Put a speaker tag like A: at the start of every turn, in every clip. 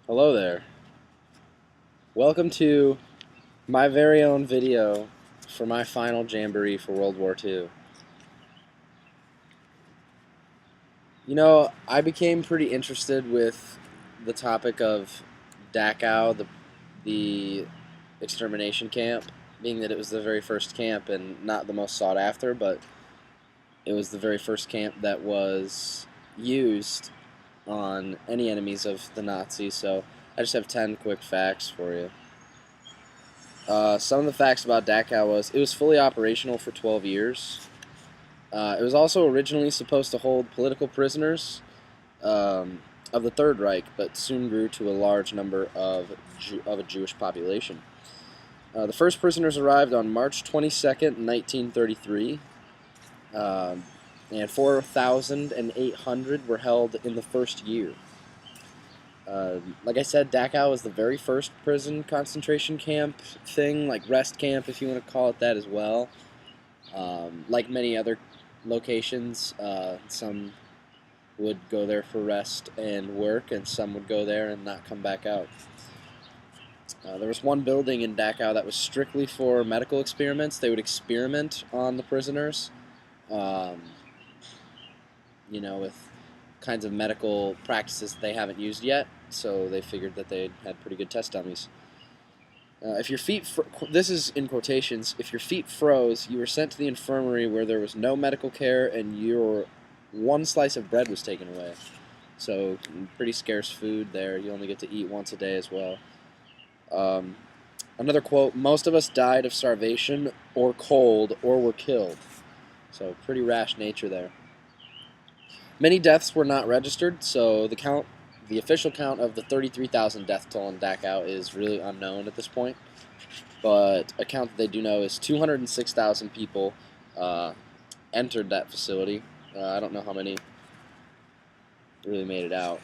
A: Hello there. Welcome to my very own video for my final Jamboree for World War II. I became pretty interested with the topic of Dachau, the extermination camp, being that it was the very first camp and not the most sought after, but it was the very first camp that was used on any enemies of the Nazis. So I just have 10 quick facts for you. Some of the facts about Dachau was it was fully operational for 12 years. It was also originally supposed to hold political prisoners of the Third Reich, but soon grew to a large number of a Jewish population. The first prisoners arrived on March 22nd, 1933, and 4,800 were held in the first year. Like I said, Dachau was the very first prison concentration camp thing, like rest camp if you want to call it that as well. Like many other locations, some would go there for rest and work, and some would go there and not come back out. There was one building in Dachau that was strictly for medical experiments. They would experiment on the prisoners, with kinds of medical practices they haven't used yet, so they figured that they had pretty good test dummies. If your feet, this is in quotations, if your feet froze, you were sent to the infirmary where there was no medical care and your one slice of bread was taken away. So pretty scarce food there. You only get to eat once a day as well. Another quote, most of us died of starvation or cold or were killed. So pretty rash nature there. Many deaths were not registered, so the official count of the 33,000 death toll in Dachau is really unknown at this point. But a count that they do know is 206,000 people entered that facility. I don't know how many really made it out,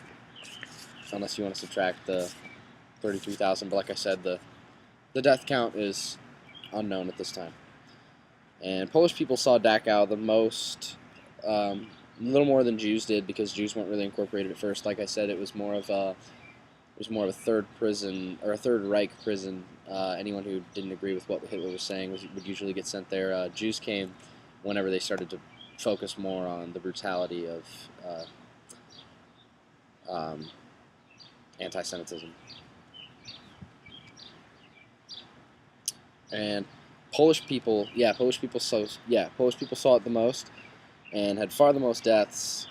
A: unless you want to subtract the 33,000. But like I said, the death count is unknown at this time. And Polish people saw Dachau the most. A little more than Jews did, because Jews weren't really incorporated at first. Like I said, it was more of a third prison, or a Third Reich prison. Anyone who didn't agree with what Hitler was saying would usually get sent there. Jews came whenever they started to focus more on the brutality of anti-Semitism. And Polish people saw it the most, and had far the most deaths.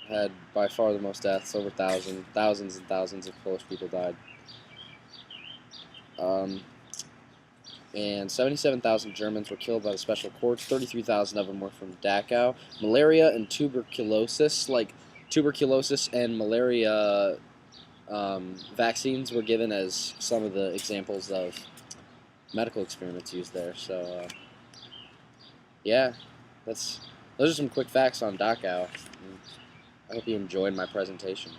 A: Had by far the most deaths, over thousands and thousands of Polish people died. And 77,000 Germans were killed by the special courts. 33,000 of them were from Dachau. Malaria and tuberculosis, and malaria vaccines were given as some of the examples of medical experiments used there. So, yeah, those are some quick facts on Dachau. I hope you enjoyed my presentation.